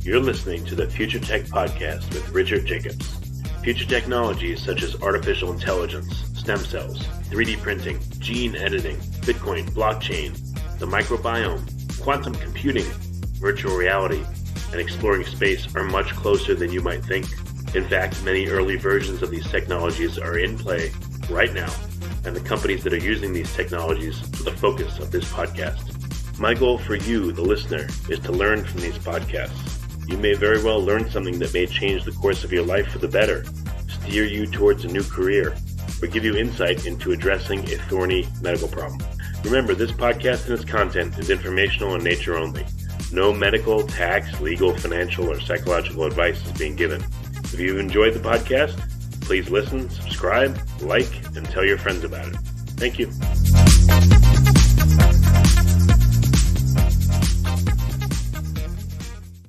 You're listening to the Future Tech Podcast with Richard Jacobs. Future technologies such as artificial intelligence, stem cells, 3D printing, gene editing, Bitcoin, blockchain, the microbiome, quantum computing, virtual reality, and exploring space are much closer than you might think. In fact, many early versions of these technologies are in play right now, and the companies that are using these technologies are the focus of this podcast. My goal for you, the listener, is to learn from these podcasts. You may very well learn something that may change the course of your life for the better, steer you towards a new career, or give you insight into addressing a thorny medical problem. Remember, this podcast and its content is informational in nature only. No medical, tax, legal, financial, or psychological advice is being given. If you've enjoyed the podcast, please listen, subscribe, like, and tell your friends about it. Thank you.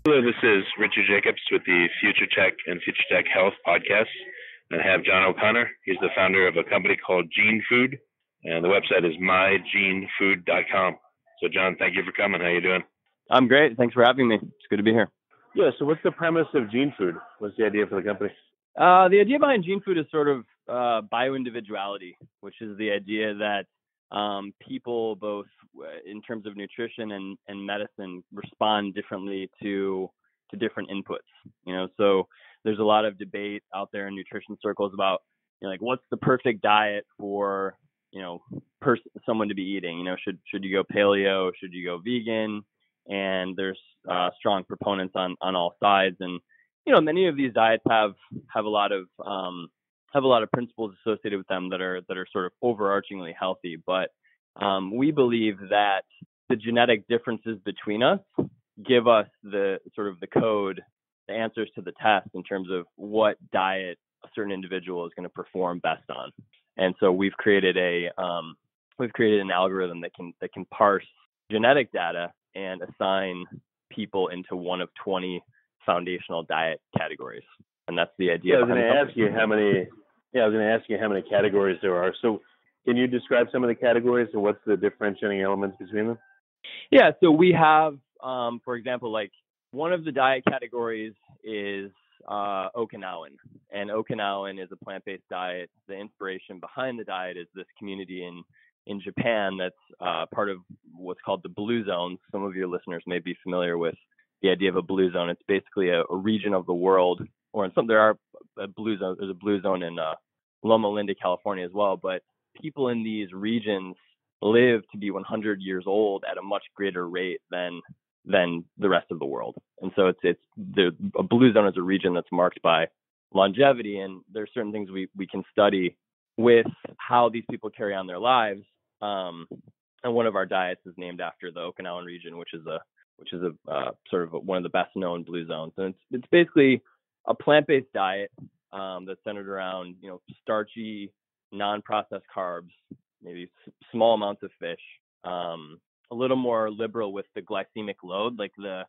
Hello, this is Richard Jacobs with the Future Tech and Future Tech Health podcast. And I have John O'Connor. He's the founder of a company called Gene Food, and the website is mygenefood.com. So, John, thank you for coming. How you doing? I'm great. Thanks for having me. It's good to be here. Yeah, so what's the premise of Gene Food? What's the idea for the company? The idea behind Gene Food is sort of bioindividuality, which is the idea that people, both in terms of nutrition and medicine, respond differently to different inputs. You know, so there's a lot of debate out there in nutrition circles about, you know, like, what's the perfect diet for, you know, someone to be eating. You know, should you go paleo? Should you go vegan? And there's strong proponents on all sides. And you know, many of these diets have a lot of principles associated with them that are sort of overarchingly healthy. But we believe that the genetic differences between us give us the sort of the code, the answers to the test in terms of what diet a certain individual is going to perform best on. And so we've created an algorithm that can parse genetic data and assign people into one of 20 foundational diet categories. And that's the idea. I was going to ask you how many categories there are. So can you describe some of the categories and what's the differentiating elements between them? Yeah, so we have, for example, like one of the diet categories is Okinawan. And Okinawan is a plant-based diet. The inspiration behind the diet is this community in Japan that's part of what's called the Blue Zone. Some of your listeners may be familiar with the idea of a blue zone. It's basically a region of the world, or in some there's a blue zone in Loma Linda, California as well. But people in these regions live to be 100 years old at a much greater rate than the rest of the world. And so a blue zone is a region that's marked by longevity, and there's certain things we can study with how these people carry on their lives. And one of our diets is named after the Okinawan region, which is a sort of one of the best known blue zones. And it's basically a plant-based diet that's centered around, you know, starchy, non-processed carbs, maybe small amounts of fish, a little more liberal with the glycemic load, like the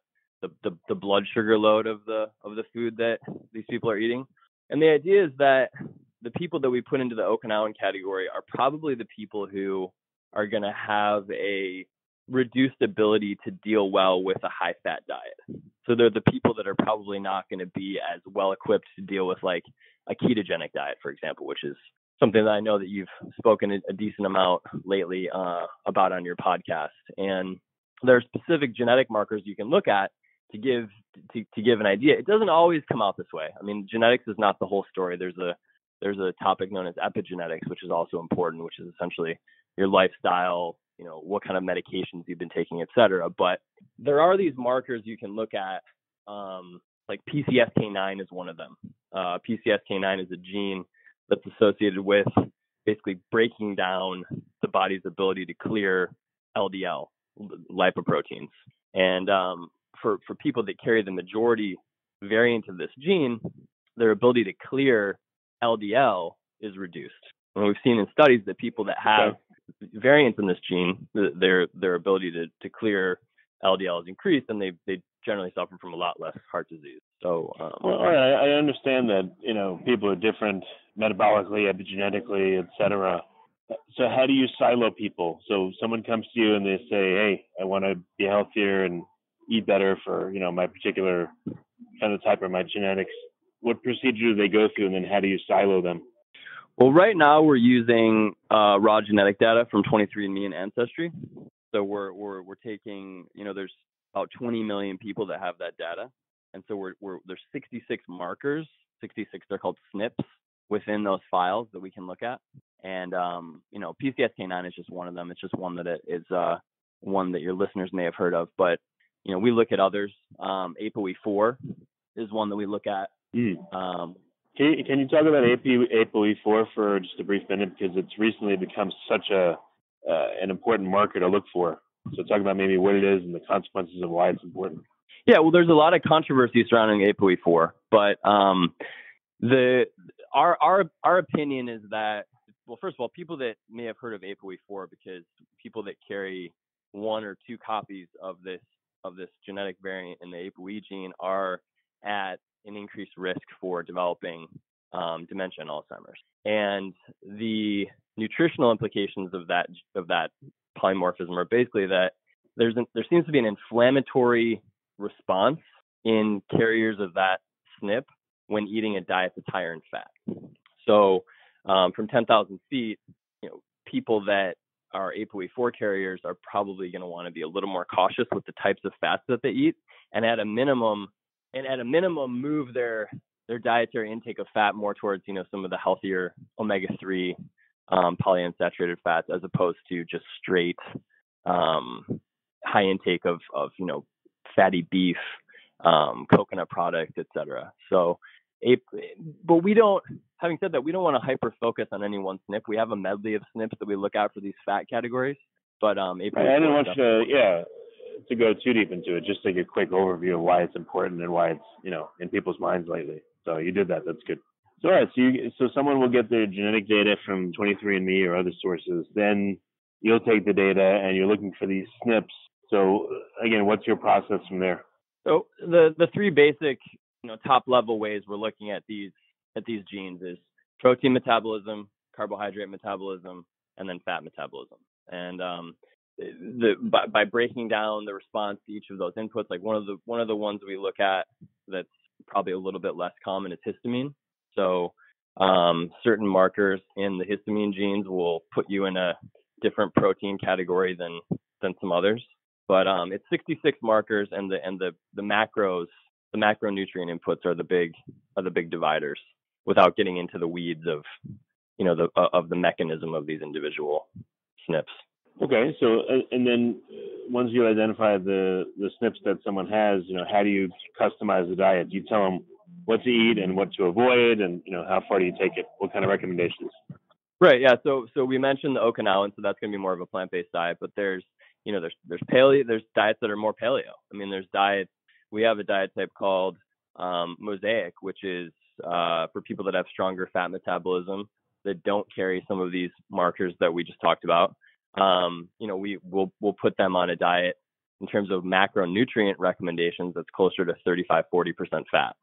blood sugar load of the food that these people are eating. And the idea is that the people that we put into the Okinawan category are probably the people who are going to have a reduced ability to deal well with a high-fat diet. So they're the people that are probably not going to be as well equipped to deal with like a ketogenic diet, for example, which is something that I know that you've spoken a decent amount lately about on your podcast. And there are specific genetic markers you can look at to give an idea. It doesn't always come out this way. I mean, genetics is not the whole story. There's a topic known as epigenetics, which is also important, which is essentially your lifestyle, you know, what kind of medications you've been taking, et cetera. But there are these markers you can look at, like PCSK9 is one of them. PCSK9 is a gene that's associated with basically breaking down the body's ability to clear LDL, lipoproteins. And for people that carry the majority variant of this gene, their ability to clear LDL is reduced. And we've seen in studies that people that have variants in this gene, their ability to clear LDL is increased, and they generally suffer from a lot less heart disease. So, all right, I understand that, you know, people are different metabolically, epigenetically, et cetera. So how do you silo people? So someone comes to you and they say, hey, I want to be healthier and eat better for, my particular phenotype or my genetics, what procedure do they go through, and then how do you silo them? Well, right now we're using raw genetic data from 23andMe and Ancestry. So we're taking, there's about 20 million people that have that data, and so there's 66 markers, 66, they're called SNPs within those files that we can look at, and PCSK9 is just one of them. It's just one that is one that your listeners may have heard of, but we look at others. ApoE4 is one that we look at. Can you talk about ApoE4 for just a brief minute, because it's recently become such an important marker to look for? So talk about maybe what it is and the consequences of why it's important. Yeah, well, there's a lot of controversy surrounding ApoE4, but our opinion is that, well, first of all, people that may have heard of ApoE4, because people that carry one or two copies of this genetic variant in the ApoE gene are at an increased risk for developing dementia and Alzheimer's. And the nutritional implications of that polymorphism are basically that there seems to be an inflammatory response in carriers of that SNP when eating a diet that's higher in fat. So from 10,000 feet, people that are ApoE4 carriers are probably going to want to be a little more cautious with the types of fats that they eat, and at a minimum move their dietary intake of fat more towards some of the healthier omega-3 polyunsaturated fats, as opposed to just straight high intake of fatty beef, coconut products, etc. So, but having said that, we don't want to hyper focus on any one SNP. We have a medley of SNPs that we look at for these fat categories. But I didn't want you to go too deep into it. Just take a quick overview of why it's important and why it's in people's minds lately. So you did that. That's good. So all right. So someone will get their genetic data from 23andMe or other sources. Then you'll take the data and you're looking for these SNPs. So again, what's your process from there? So the three basic top level ways we're looking at these genes is protein metabolism, carbohydrate metabolism, and then fat metabolism. And by breaking down the response to each of those inputs, like one of the ones we look at that's probably a little bit less common is histamine. So certain markers in the histamine genes will put you in a different protein category than some others. But it's 66 markers, and the macros, the macronutrient inputs are the big dividers, without getting into the weeds of the mechanism of these individual SNPs. Okay, so and then once you identify the SNPs that someone has, how do you customize the diet? Do you tell them what to eat and what to avoid, and how far do you take it? What kind of recommendations? Right. Yeah. So we mentioned the Okinawan, so that's going to be more of a plant-based diet. But there's paleo. There's diets that are more paleo. I mean, we have a diet type called Mosaic, which is for people that have stronger fat metabolism that don't carry some of these markers that we just talked about. We'll put them on a diet in terms of macronutrient recommendations that's closer to 35-40% fat.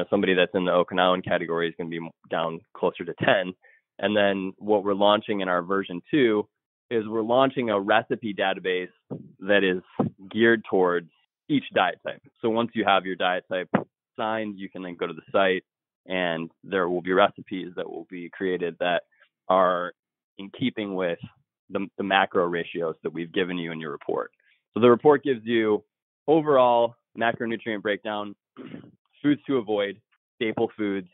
Somebody that's in the Okinawan category is going to be down closer to 10. And then what we're launching in our version 2 is we're launching a recipe database that is geared towards each diet type. So once you have your diet type signed, you can then go to the site, and there will be recipes that will be created that are in keeping with the macro ratios that we've given you in your report. So the report gives you overall macronutrient breakdown, foods to avoid, staple foods,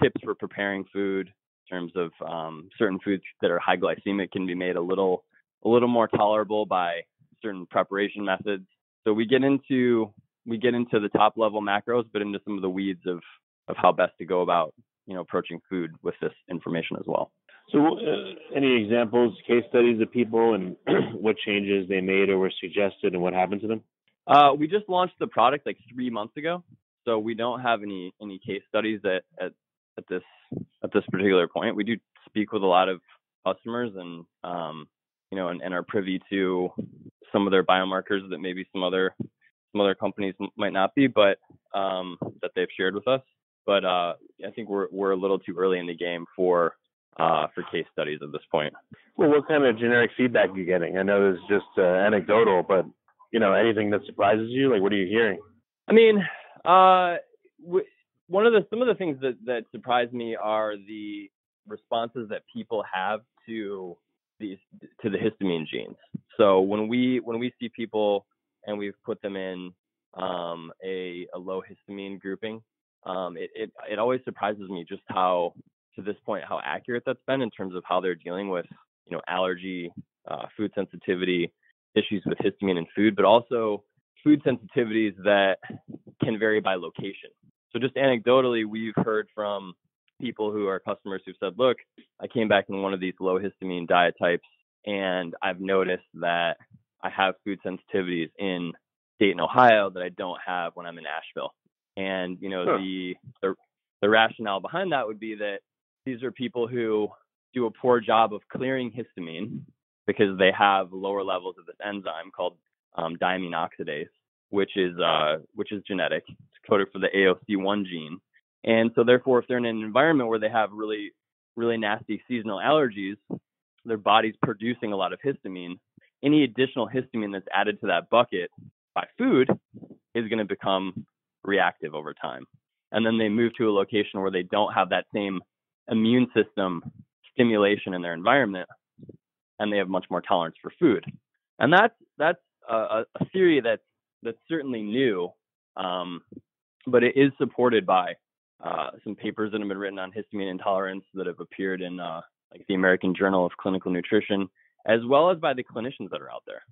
tips for preparing food in terms of certain foods that are high glycemic can be made a little more tolerable by certain preparation methods. So we get into the top level macros, but into some of the weeds of how best to go about approaching food with this information as well. So any examples, case studies of people and what changes they made or were suggested and what happened to them? We just launched the product like 3 months ago, so we don't have any case studies at this particular point. We do speak with a lot of customers and and are privy to some of their biomarkers that maybe some other companies might not be, but that they've shared with us. But I think we're a little too early in the game for case studies at this point. Well, what kind of generic feedback are you getting? I know it's just anecdotal, but anything that surprises you? Like, what are you hearing? I mean, some of the things that surprise me are the responses that people have to the histamine genes. So when we see people and we've put them in a low histamine grouping, it always surprises me just how, to this point, how accurate that's been in terms of how they're dealing with allergy, food sensitivity issues with histamine in food, but also food sensitivities that can vary by location. So just anecdotally, we've heard from people who are customers who've said, look, I came back in one of these low histamine diet types, and I've noticed that I have food sensitivities in Dayton, Ohio that I don't have when I'm in Asheville. And, the rationale behind that would be that these are people who do a poor job of clearing histamine because they have lower levels of this enzyme called diamine oxidase, which is genetic. It's coded for the AOC1 gene. And so therefore, if they're in an environment where they have really, really nasty seasonal allergies, their body's producing a lot of histamine. Any additional histamine that's added to that bucket by food is going to become reactive over time. And then they move to a location where they don't have that same immune system stimulation in their environment, and they have much more tolerance for food. And that's a theory that's certainly new, but it is supported by some papers that have been written on histamine intolerance that have appeared in like the American Journal of Clinical Nutrition, as well as by the clinicians that are out there.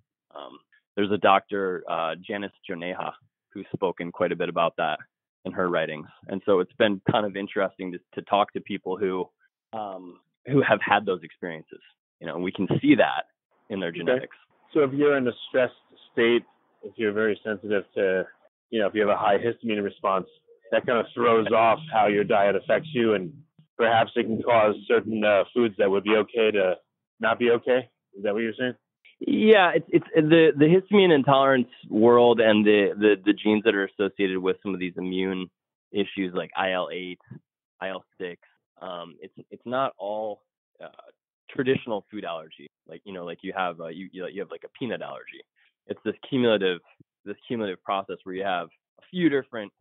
There's a doctor, Janice Joneha, who's spoken quite a bit about that in her writings. And so it's been kind of interesting to talk to people who have had those experiences. And we can see that in their genetics. So if you're in a stressed state, if you're very sensitive to, if you have a high histamine response, that kind of throws off how your diet affects you, and perhaps it can cause certain foods that would be okay to not be okay. Is that what you're saying? Yeah, it's the histamine intolerance world and the genes that are associated with some of these immune issues like IL-8, IL-6. It's not all traditional food allergy. Like you have you have like a peanut allergy. It's this cumulative process where you have a few different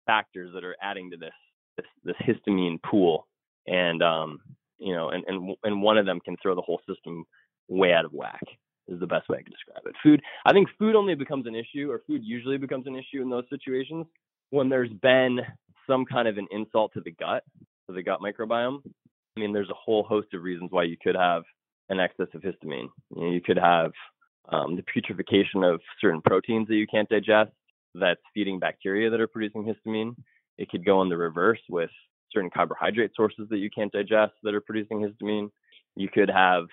factors that are adding to this histamine pool, and and one of them can throw the whole system way out of whack. Is the best way I can describe it. I think food only becomes an issue, or food usually becomes an issue in those situations when there's been some kind of an insult to the gut microbiome. I mean, there's a whole host of reasons why you could have an excess of histamine. You could have the putrefaction of certain proteins that you can't digest that's feeding bacteria that are producing histamine. It could go in the reverse with certain carbohydrate sources that you can't digest that are producing histamine. You could have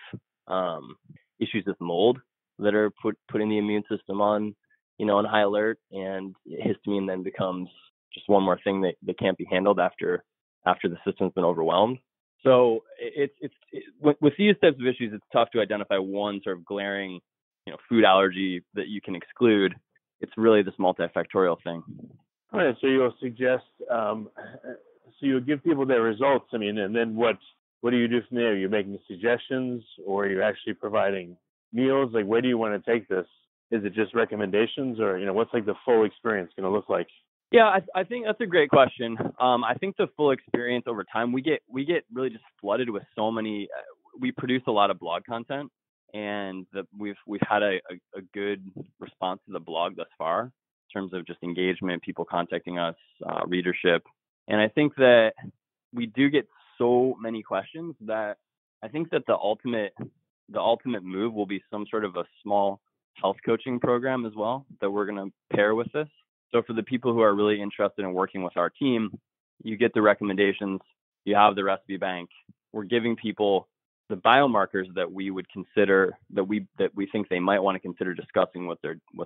issues with mold that are putting the immune system on high alert, and histamine then becomes just one more thing that can't be handled after the system's been overwhelmed. So with these types of issues, it's tough to identify one sort of glaring, food allergy that you can exclude. It's really this multifactorial thing. All right. So you'll suggest, so you'll give people their results. I mean, and then what do you do from there? You're making suggestions, or are you actually providing meals? Like, where do you want to take this? Is it just recommendations, or, what's like the full experience going to look like? Yeah, I think that's a great question. I think the full experience over time, we get really just flooded with so many. We produce a lot of blog content, and we've had a good response to the blog thus far in terms of just engagement, people contacting us, readership, and I think that we do get so many questions that I think that the ultimate move will be some sort of a small health coaching program as well that we're going to pair with this. So for the people who are really interested in working with our team, you get the recommendations, you have the recipe bank. We're giving people the biomarkers that we would consider, that we think they might want to consider discussing with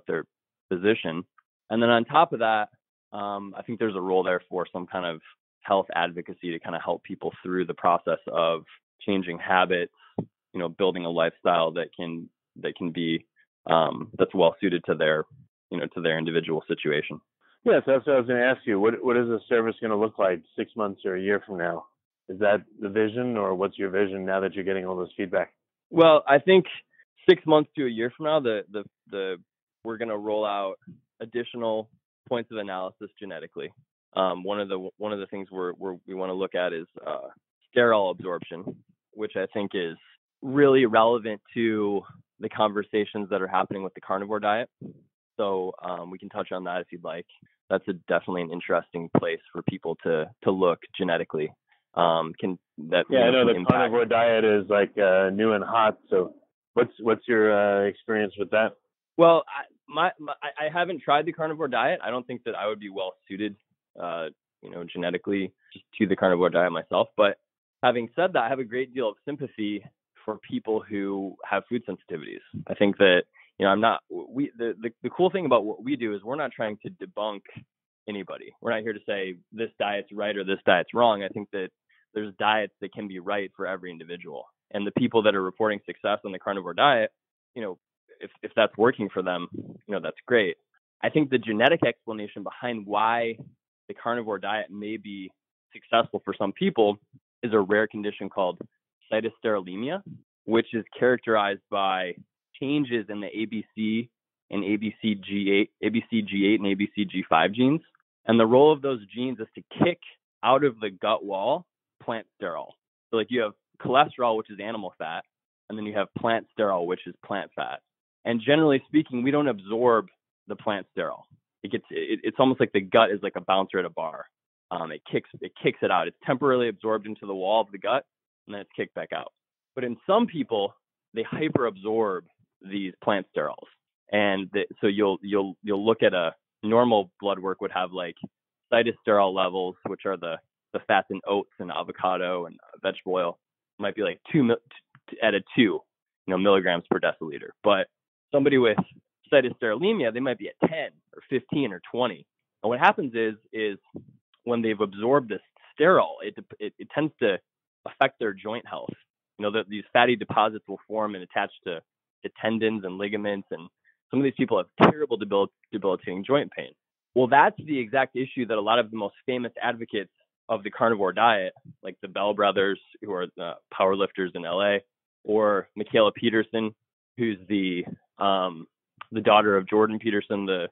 their physician. And then on top of that, I think there's a role there for some kind of health advocacy to kind of help people through the process of changing habits, building a lifestyle that can be that's well suited to their individual situation. Yeah, so that's what I was going to ask you. What is the service going to look like 6 months or a year from now? Is that the vision, or what's your vision now that you're getting all this feedback? Well, I think 6 months to a year from now, the we're going to roll out additional points of analysis genetically. One of the things we want to look at is sterol absorption, which I think is really relevant to the conversations that are happening with the carnivore diet. So we can touch on that if you'd like. That's definitely an interesting place for people to look genetically. I know the carnivore diet is like new and hot. So what's your experience with that? Well, I haven't tried the carnivore diet. I don't think that I would be well suited, genetically to the carnivore diet myself. But having said that, I have a great deal of sympathy for people who have food sensitivities. I think that, the cool thing about what we do is we're not trying to debunk anybody. We're not here to say this diet's right or this diet's wrong. I think that there's diets that can be right for every individual. And the people that are reporting success on the carnivore diet, if that's working for them, that's great. I think the genetic explanation behind why the carnivore diet may be successful for some people is a rare condition called cytosterolemia, which is characterized by changes in the ABC and ABCG8 and ABCG5 genes. And the role of those genes is to kick out of the gut wall plant sterol. So like you have cholesterol, which is animal fat, and then you have plant sterol, which is plant fat. And generally speaking, we don't absorb the plant sterol. It's almost like the gut is like a bouncer at a bar. It kicks it out. It's temporarily absorbed into the wall of the gut, and then it's kicked back out. But in some people, they hyperabsorb these plant sterols, and so you'll look at a normal blood work would have like cytosterol levels, which are the fats in oats and avocado and vegetable oil, might be like 2 milligrams per deciliter. But somebody with cytosterolemia, they might be at 10 or 15 or 20. And what happens is when they've absorbed this sterol, it tends to affect their joint health. That these fatty deposits will form and attach to tendons and ligaments, and some of these people have terrible debilitating joint pain. Well, that's the exact issue that a lot of the most famous advocates of the carnivore diet, like the Bell brothers, who are the power lifters in LA, or Michaela Peterson, who's the daughter of Jordan Peterson, the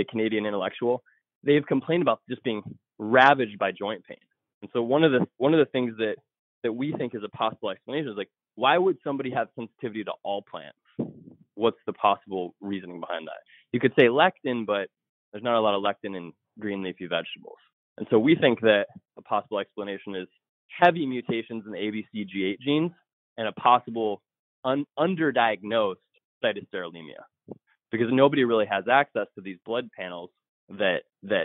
Canadian intellectual, they've complained about just being ravaged by joint pain. And so one of the things that we think is a possible explanation is like, why would somebody have sensitivity to all plants? What's the possible reasoning behind that? You could say lectin, but there's not a lot of lectin in green leafy vegetables. And so we think that a possible explanation is heavy mutations in the ABCG8 genes and a possible underdiagnosed cytosterolemia, because nobody really has access to these blood panels that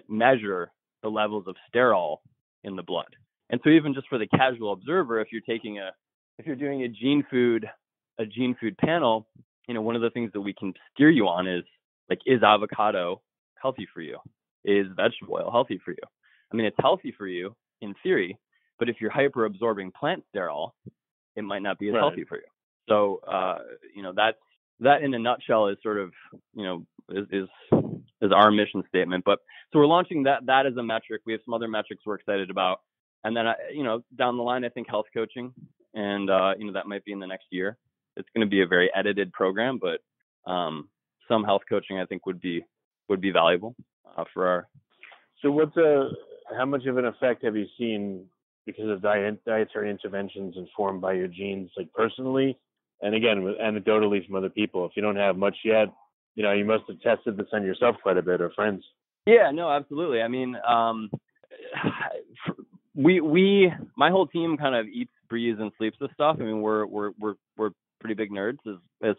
measure the levels of sterol in the blood. And so even just for the casual observer, if you're doing a gene food panel, one of the things that we can steer you on is like, is avocado healthy for you? Is vegetable oil healthy for you? I mean, it's healthy for you in theory, but if you're hyperabsorbing plant sterol, it might not be as healthy for you. So, that in a nutshell is sort of, is our mission statement. But so we're launching that as a metric. We have some other metrics we're excited about. And then, down the line, I think health coaching, and, that might be in the next year. It's going to be a very edited program, but some health coaching I think would be valuable for our. So how much of an effect have you seen because of dietary interventions informed by your genes, like personally, and again, anecdotally from other people? If you don't have much yet, you must have tested this on yourself quite a bit, or friends. Yeah, no, absolutely. I mean, my whole team kind of eats, breathes, and sleeps this stuff. I mean, we're pretty big nerds, as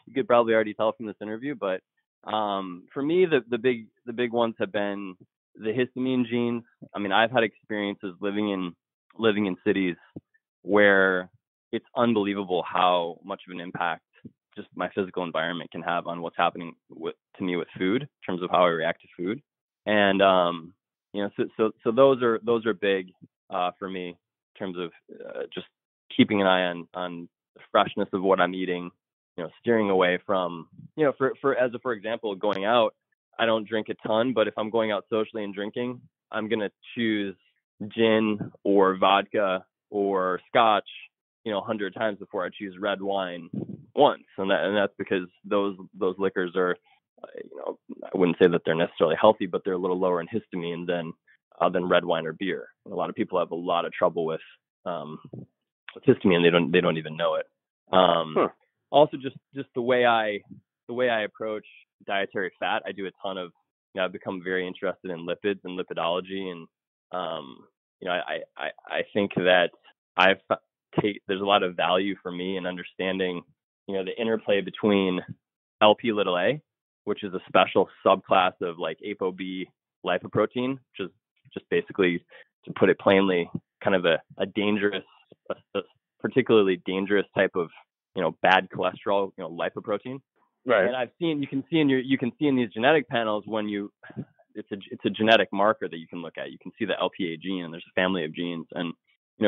you could probably already tell from this interview. But for me, the big ones have been the histamine genes. I mean, I've had experiences living in cities where it's unbelievable how much of an impact just my physical environment can have on what's happening to me with food, in terms of how I react to food. And so those are big for me in terms of just keeping an eye on the freshness of what I'm eating. Steering away from, for example, going out. I don't drink a ton, but if I'm going out socially and drinking, I'm gonna choose gin or vodka or scotch, 100 times before I choose red wine once, and that's because those liquors are, I wouldn't say that they're necessarily healthy, but they're a little lower in histamine than red wine or beer. And a lot of people have a lot of trouble with histamine. They don't even know it. Also, just the way I approach dietary fat, I do a ton of. I've become very interested in lipids and lipidology, and I think that there's a lot of value for me in understanding, the interplay between Lp(a), which is a special subclass of like ApoB lipoprotein, which is just basically, to put it plainly, kind of a dangerous, a particularly dangerous type of, bad cholesterol, lipoprotein. Right. And you can see in these genetic panels it's a genetic marker that you can look at. You can see the LPA gene, and there's a family of genes. And,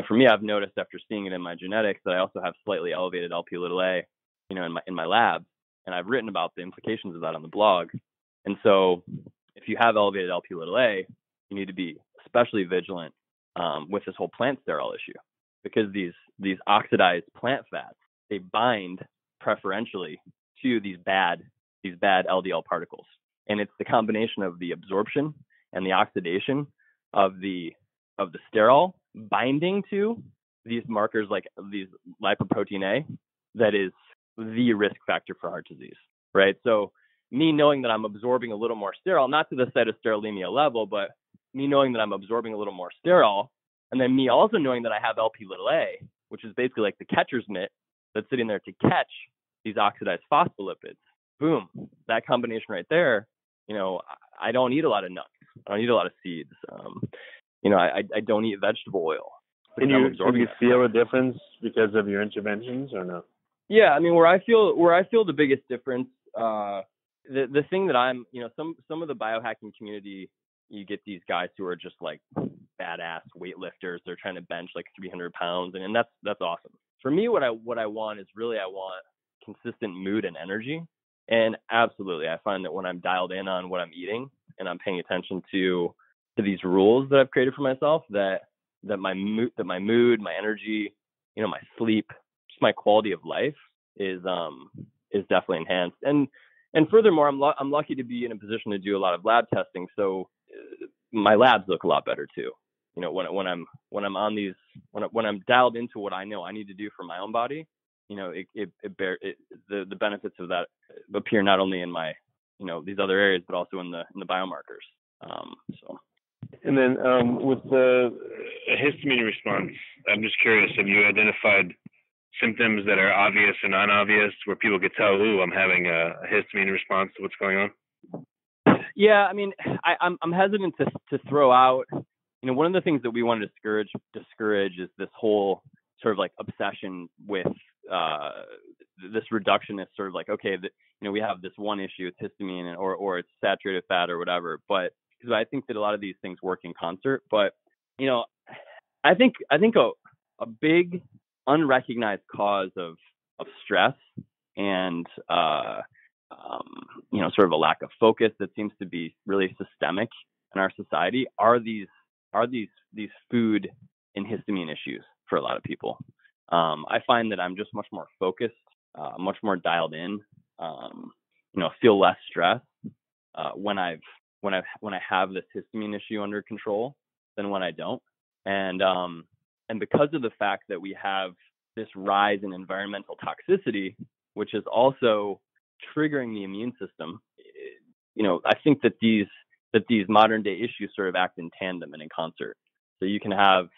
for me, I've noticed after seeing it in my genetics that I also have slightly elevated Lp(a), in my lab. And I've written about the implications of that on the blog. And so if you have elevated Lp(a), you need to be especially vigilant with this whole plant sterol issue, because these oxidized plant fats, they bind preferentially to these bad LDL particles. And it's the combination of the absorption and the oxidation of the sterol binding to these markers, like these lipoprotein A, that is the risk factor for heart disease, right? So me knowing that I'm absorbing a little more sterol, not to the cytosterolemia level, but me knowing that I'm absorbing a little more sterol, and then me also knowing that I have Lp(a), which is basically like the catcher's mitt that's sitting there to catch these oxidized phospholipids. Boom, that combination right there. I don't eat a lot of nuts. I don't eat a lot of seeds. I don't eat vegetable oil. Can you feel a difference because of your interventions, or no? Yeah, I mean, where I feel the biggest difference, the thing that I'm, some of the biohacking community, you get these guys who are just like badass weightlifters. They're trying to bench like 300 pounds, and that's awesome. For me, what I want is really, I want consistent mood and energy. And absolutely, I find that when I'm dialed in on what I'm eating and I'm paying attention to these rules that I've created for myself, that my mood, my energy, my sleep, just my quality of life is definitely enhanced. And furthermore, I'm lucky to be in a position to do a lot of lab testing, so my labs look a lot better too. When I'm dialed into what I know I need to do for my own body, the benefits of that appear not only in my, these other areas, but also in the biomarkers. And then with the histamine response, I'm just curious, have you identified symptoms that are obvious and non-obvious where people could tell, ooh, I'm having a histamine response to what's going on? Yeah, I mean, I'm hesitant to throw out, one of the things that we want to discourage is this whole sort of like obsession with this reductionist sort of like, okay, we have this one issue, it's histamine or it's saturated fat or whatever. But because I think that a lot of these things work in concert. But I think a big unrecognized cause of stress and sort of a lack of focus that seems to be really systemic in our society are these food and histamine issues for a lot of people. I find that I'm just much more focused, much more dialed in, feel less stress when I have this histamine issue under control than when I don't. And because of the fact that we have this rise in environmental toxicity, which is also triggering the immune system, I think that these modern day issues sort of act in tandem and in concert. So you can have,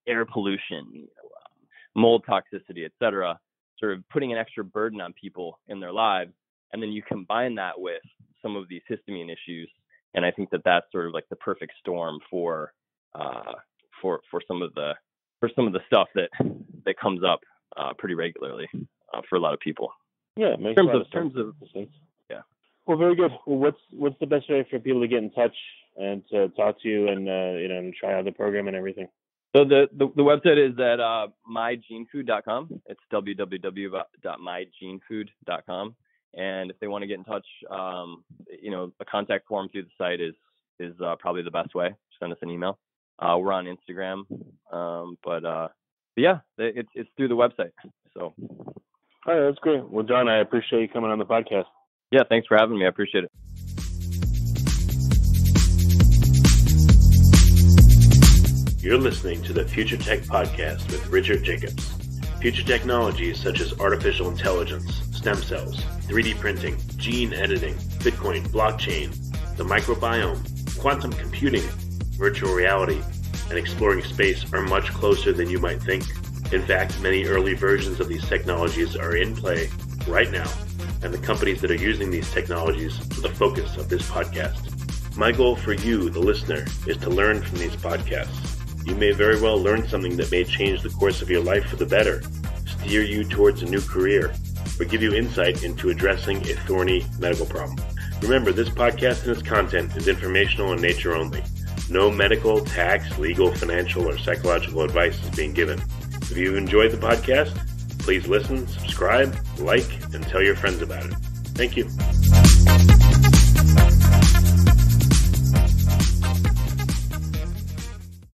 air pollution, mold toxicity, et cetera, sort of putting an extra burden on people in their lives. And then you combine that with some of these histamine issues. And I think that that's sort of like the perfect storm for some of the stuff that comes up pretty regularly for a lot of people. Yeah, it makes in terms of yeah. Well, very good. Well, what's the best way for people to get in touch and to talk to you and and try out the program and everything? So the website is at mygenefood.com. It's www.mygenefood.com. And if they want to get in touch, a contact form through the site is probably the best way. Send us an email. We're on Instagram, but yeah, it's through the website. So All right, that's great. Well, John, I appreciate you coming on the podcast. Yeah, thanks for having me. I appreciate it. You're listening to the Future Tech Podcast with Richard Jacobs. Future technologies such as artificial intelligence, stem cells, 3D printing, gene editing, Bitcoin, blockchain, the microbiome, quantum computing, virtual reality, and exploring space are much closer than you might think. In fact, many early versions of these technologies are in play right now, and the companies that are using these technologies are the focus of this podcast. My goal for you, the listener, is to learn from these podcasts. You may very well learn something that may change the course of your life for the better, steer you towards a new career, or give you insight into addressing a thorny medical problem. Remember, this podcast and its content is informational in nature only. No medical, tax, legal, financial, or psychological advice is being given. If you've enjoyed the podcast, please listen, subscribe, like, and tell your friends about it. Thank you.